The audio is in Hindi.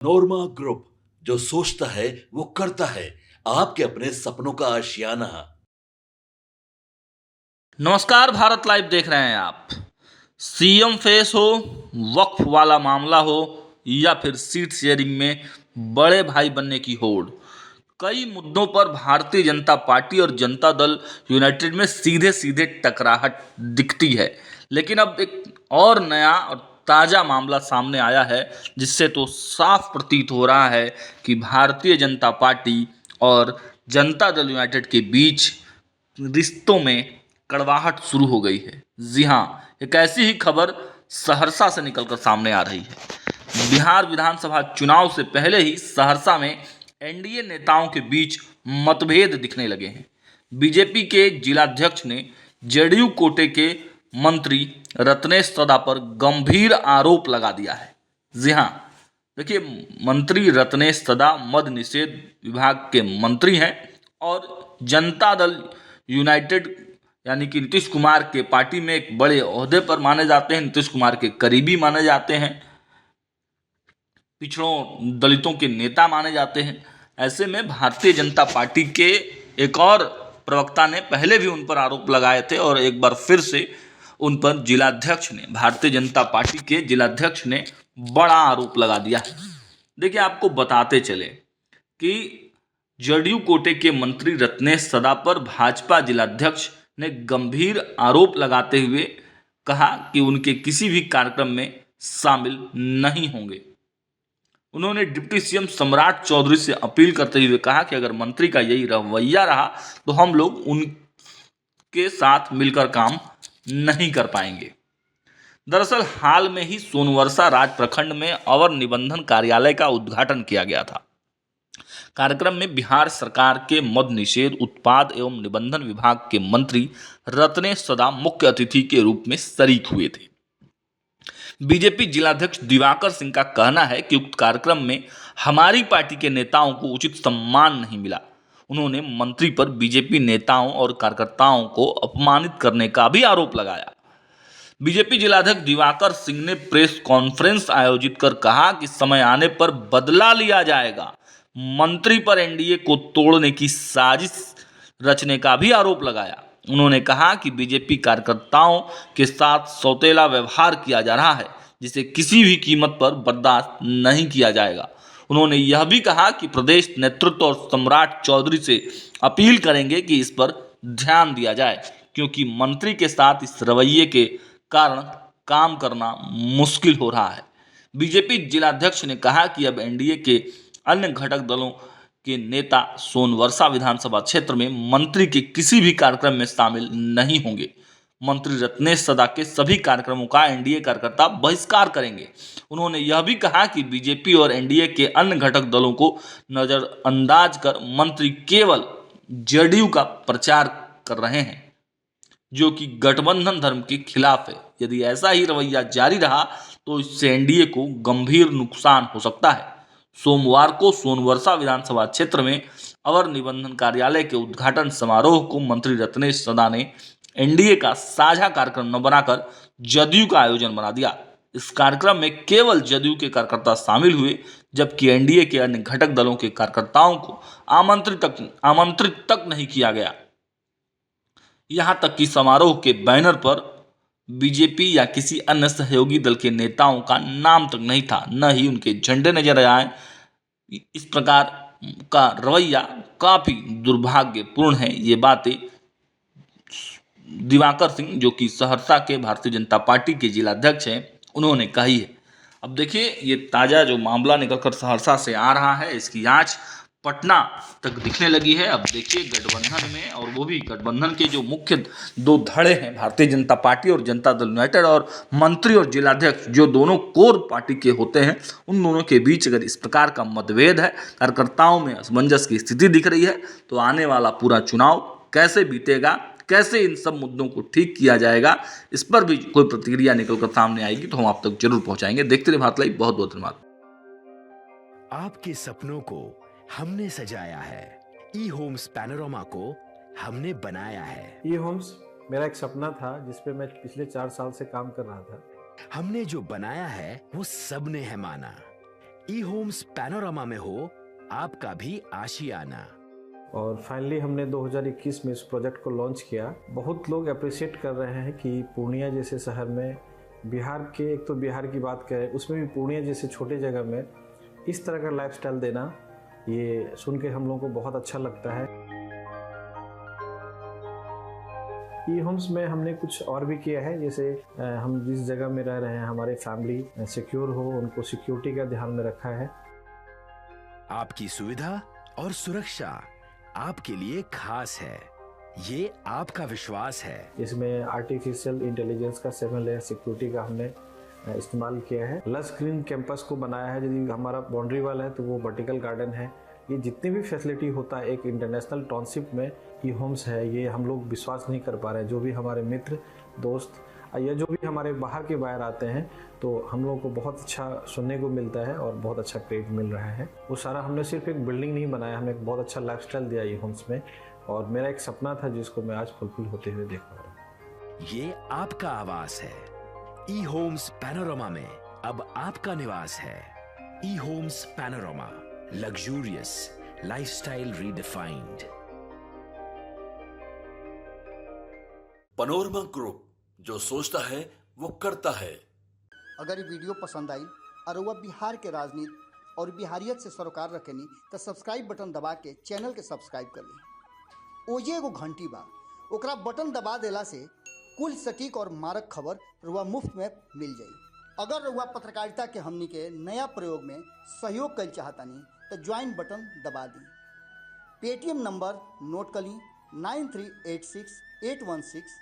नोरमा ग्रुप, जो सोचता है वो करता है। आपके अपने सपनों का आशियाना। नमस्कार, भारत लाइव देख रहे हैं आप। सीएम फेस हो, वक्फ वाला मामला हो या फिर सीट शेयरिंग में बड़े भाई बनने की होड़, कई मुद्दों पर भारतीय जनता पार्टी और जनता दल यूनाइटेड में सीधे सीधे टकराहट दिखती है। लेकिन अब एक और नया और ताज़ा मामला सामने आया है, जिससे तो साफ प्रतीत हो रहा है कि भारतीय जनता पार्टी और जनता दल यूनाइटेड के बीच रिश्तों में कड़वाहट शुरू हो गई है। जी हाँ, एक ऐसी ही खबर सहरसा से निकलकर सामने आ रही है। बिहार विधानसभा चुनाव से पहले ही सहरसा में एनडीए नेताओं के बीच मतभेद दिखने लगे हैं। बीजेपी के जिलाध्यक्ष ने जेडीयू कोटे के मंत्री रत्नेश सदा पर गंभीर आरोप लगा दिया है। जी हाँ, देखिए, मंत्री रत्नेश सदा मद्य निषेध विभाग के मंत्री हैं और जनता दल यूनाइटेड यानी कि नीतीश कुमार के पार्टी में एक बड़े ओहदे पर माने जाते हैं, नीतीश कुमार के करीबी माने जाते हैं, पिछड़ों दलितों के नेता माने जाते हैं। ऐसे में भारतीय जनता पार्टी के एक और प्रवक्ता ने पहले भी उन पर आरोप लगाए थे और एक बार फिर से उन पर जिलाध्यक्ष ने, भारतीय जनता पार्टी के जिलाध्यक्ष ने बड़ा आरोप लगा दिया है। देखिए, आपको बताते चले कि जदयू कोटे के मंत्री रत्नेश सदा पर भाजपा जिलाध्यक्ष ने गंभीर आरोप लगाते हुए कहा कि उनके किसी भी कार्यक्रम में शामिल नहीं होंगे। उन्होंने डिप्टी सीएम सम्राट चौधरी से अपील करते हुए कहा कि अगर मंत्री का यही रवैया रहा तो हम लोग उनके साथ मिलकर काम नहीं कर पाएंगे। दरअसल हाल में ही सोनवर्षा राज प्रखंड में अवर निबंधन कार्यालय का उद्घाटन किया गया था। कार्यक्रम में बिहार सरकार के मद्य निषेध, उत्पाद एवं निबंधन विभाग के मंत्री रत्नेश सदा मुख्य अतिथि के रूप में शरीक हुए थे। बीजेपी जिलाध्यक्ष दिवाकर सिंह का कहना है कि उक्त कार्यक्रम में हमारी पार्टी के नेताओं को उचित सम्मान नहीं मिला। उन्होंने मंत्री पर बीजेपी नेताओं और कार्यकर्ताओं को अपमानित करने का भी आरोप लगाया। बीजेपी जिलाध्यक्ष दिवाकर सिंह ने प्रेस कॉन्फ्रेंस आयोजित कर कहा कि समय आने पर बदला लिया जाएगा। मंत्री पर एनडीए को तोड़ने की साजिश रचने का भी आरोप लगाया। उन्होंने कहा कि बीजेपी कार्यकर्ताओं के साथ सौतेला व्यवहार किया जा रहा है, जिसे किसी भी कीमत पर बर्दाश्त नहीं किया जाएगा। उन्होंने यह भी कहा कि प्रदेश नेतृत्व और सम्राट चौधरी से अपील करेंगे कि इस पर ध्यान दिया जाए, क्योंकि मंत्री के साथ इस रवैये के कारण काम करना मुश्किल हो रहा है। बीजेपी जिलाध्यक्ष ने कहा कि अब एनडीए के अन्य घटक दलों के नेता सोनवर्षा विधानसभा क्षेत्र में मंत्री के किसी भी कार्यक्रम में शामिल नहीं होंगे। मंत्री रत्नेश सदा के सभी कार्यक्रमों का एनडीए कार्यकर्ता बहिष्कार करेंगे। उन्होंने यह भी कहा कि बीजेपी और एनडीए के अन्य घटक दलों को नजरअंदाज कर मंत्री केवल जेडीयू का प्रचार कर रहे हैं, जो कि गठबंधन धर्म के खिलाफ है। यदि ऐसा ही रवैया जारी रहा तो इससे एनडीए को गंभीर नुकसान हो सकता है। सोमवार को सोनवर्षा विधानसभा क्षेत्र में अवर निबंधन कार्यालय के उद्घाटन समारोह को मंत्री रत्नेश सदा ने एनडीए का साझा कार्यक्रम न बनाकर जदयू का आयोजन बना दिया। इस कार्यक्रम में केवल जदयू के कार्यकर्ता शामिल हुए, जबकि एनडीए के अन्य घटक दलों के कार्यकर्ताओं को आमंत्रित तक नहीं किया गया। यहां तक कि समारोह के बैनर पर बीजेपी या किसी अन्य सहयोगी दल के नेताओं का नाम तक नहीं था, न ही उनके झंडे नजर आए। इस प्रकार का रवैया काफी दुर्भाग्यपूर्ण है। ये बातें दिवाकर सिंह, जो कि सहरसा के भारतीय जनता पार्टी के जिलाध्यक्ष हैं, उन्होंने कही है। अब देखिए, ये ताज़ा जो मामला निकलकर सहरसा से आ रहा है, इसकी आंच पटना तक दिखने लगी है। अब देखिए, गठबंधन में, और वो भी गठबंधन के जो मुख्य दो धड़े हैं, भारतीय जनता पार्टी और जनता दल यूनाइटेड, और मंत्री और जिलाध्यक्ष जो दोनों कोर पार्टी के होते हैं, उन दोनों के बीच अगर इस प्रकार का मतभेद है, कार्यकर्ताओं में असमंजस की स्थिति दिख रही है, तो आने वाला पूरा चुनाव कैसे बीतेगा, कैसे इन सब मुद्दों को ठीक किया जाएगा, इस पर भी कोई प्रतिक्रिया निकलकर सामने आएगी तो हम आप तक जरूर पहुंचाएंगे। देखते रहिए भारत लाइव। बहुत बहुत धन्यवाद। आपके सपनों को हमने सजाया है, ई होम्स पैनोरामा को हमने बनाया है। ई होम्स मेरा एक सपना था, जिसपे मैं पिछले 4 साल से काम कर रहा था। हमने जो बनाया है वो सबने है माना। ई होम्स पैनोरामा में हो आपका भी आशियाना। और फाइनली हमने 2021 में इस प्रोजेक्ट को लॉन्च किया। बहुत लोग अप्रिशिएट कर रहे हैं कि पूर्णिया जैसे शहर में, बिहार के, एक तो बिहार की बात करें उसमें भी पूर्णिया जैसे छोटे जगह में इस तरह का लाइफस्टाइल देना, ये सुन के हम लोगों को बहुत अच्छा लगता है। ई होम्स में हमने कुछ और भी किया है, जैसे हम जिस जगह में रह रहे हैं हमारे फैमिली सिक्योर हो, उनको सिक्योरिटी का ध्यान में रखा है। आपकी सुविधा और सुरक्षा आपके लिए खास है, ये आपका विश्वास है। इसमें आर्टिफिशियल इंटेलिजेंस का 7 लेयर सिक्योरिटी का हमने इस्तेमाल किया है। लस ग्रीन कैंपस को बनाया है। यदि हमारा बाउंड्री वाल है तो वो वर्टिकल गार्डन है। ये जितनी भी फैसिलिटी होता है एक इंटरनेशनल टाउनशिप में, ई होम्स है, ये हम लोग विश्वास नहीं कर पा रहे हैं। जो भी हमारे मित्र दोस्त या जो भी हमारे बाहर के बाहर आते हैं तो हम लोगों को बहुत अच्छा सुनने को मिलता है और बहुत अच्छा क्रेडिट मिल रहा है। वो सारा हमने सिर्फ एक बिल्डिंग नहीं बनाया, हमें एक बहुत अच्छा लाइफस्टाइल दिया ई होम्स में, और मेरा एक सपना था जिसको मैं आज फुलफिल होते हुए देख पा रहा हूँ। ये आपका आवास है। ई होम्स पैनोरामा में अब आपका निवास है। E Homes Panorama, luxurious lifestyle redefined. Panorama group, जो सोचता है वो करता है। अगर ये वीडियो पसंद आई और वह बिहार के राजनीति और बिहारियत से सरोकार रखेनी तो सब्सक्राइब बटन दबा के चैनल के सब्सक्राइब कर ली। ओजे एगो घंटी बा, ओकरा बटन दबा देला से कुल सटीक और मारक खबर रुआ मुफ्त में मिल जाई। अगर रुआ पत्रकारिता के हमनी के नया प्रयोग में सहयोग कर चाहतानी तो ज्वाइन बटन दबा दी। पेटीएम नंबर नोट कर ली 9386 816